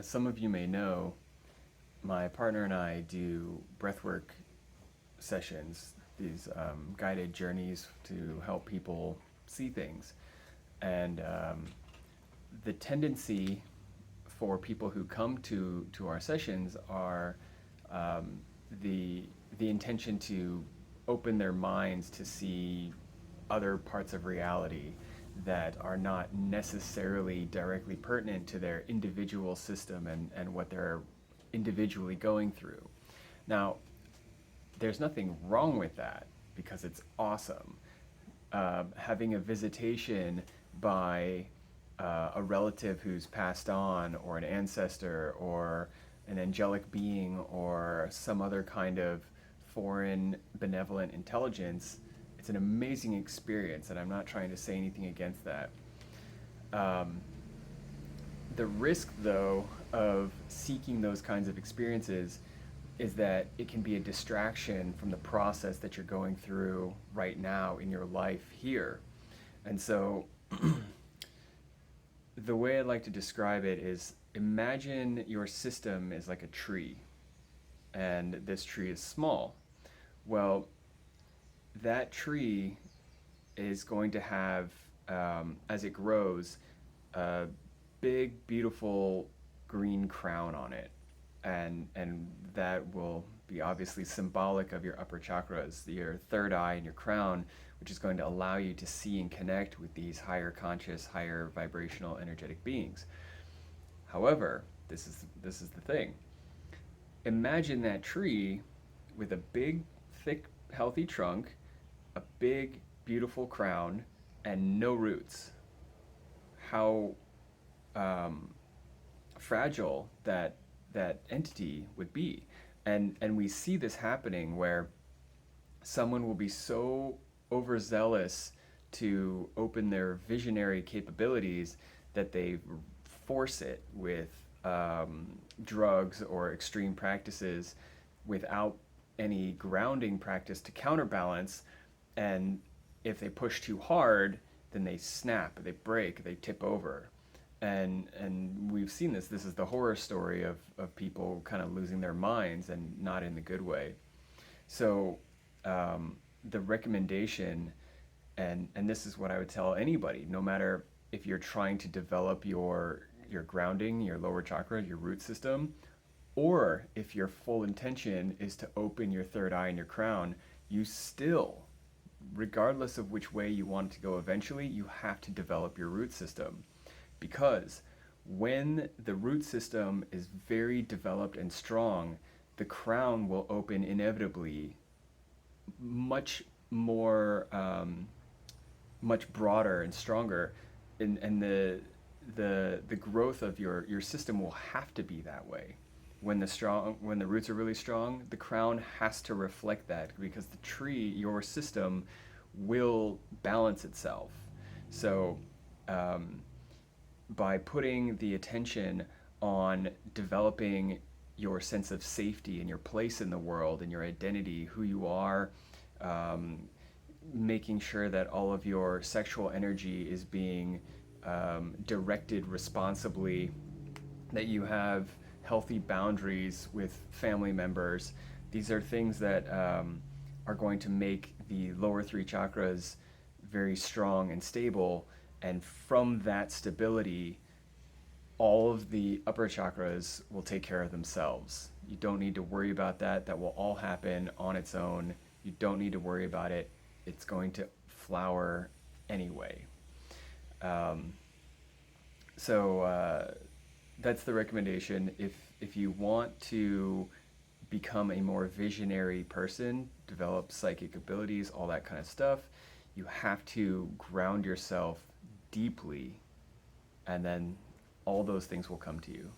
as some of you may know, my partner and I do breathwork sessions, these guided journeys to help people see things. And the tendency for people who come to our sessions are um, the intention to open their minds to see other parts of reality that are not necessarily directly pertinent to their individual system and what they're individually going through. Now, there's nothing wrong with that because it's awesome. Having a visitation by a relative who's passed on, or an ancestor, or an angelic being, or some other kind of foreign benevolent intelligence, it's an amazing experience, and I'm not trying to say anything against that. Um, the risk, though, of seeking those kinds of experiences is that it can be a distraction from the process that you're going through right now in your life here. And so, the way I'd like to describe it is, imagine your system is like a tree, and this tree is small. Well, that tree is going to have, as it grows, a big, beautiful green crown on it, and that will be obviously symbolic of your upper chakras, your third eye and your crown, which is going to allow you to see and connect with these higher conscious, higher vibrational, energetic beings. However, this is the thing. Imagine that tree with a big, thick, healthy trunk, a big, beautiful crown, and no roots. How um, fragile that entity would be. And we see this happening where someone will be so overzealous to open their visionary capabilities that they force it with drugs or extreme practices without any grounding practice to counterbalance. And if they push too hard, then they snap, they break, they tip over. And we've seen this. This is the horror story of people kind of losing their minds, and not in the good way. So the recommendation, and this is what I would tell anybody, no matter if you're trying to develop your grounding, your lower chakra, your root system, or if your full intention is to open your third eye and your crown, you still, regardless of which way you want it to go eventually, you have to develop your root system. Because when the root system is very developed and strong, the crown will open inevitably much more, much broader and stronger, and the growth of your system will have to be that way. When the roots are really strong, the crown has to reflect that, because the tree, your system, will balance itself. So um, by putting the attention on developing your sense of safety and your place in the world and your identity, who you are, um, making sure that all of your sexual energy is being directed responsibly, that you have healthy boundaries with family members. These are things that are going to make the lower three chakras very strong and stable. And from that stability, all of the upper chakras will take care of themselves. You don't need to worry about that. That will all happen on its own. You don't need to worry about it. It's going to flower anyway. Um, so that's the recommendation. If you want to become a more visionary person, develop psychic abilities, all that kind of stuff, you have to ground yourself deeply, and then all those things will come to you.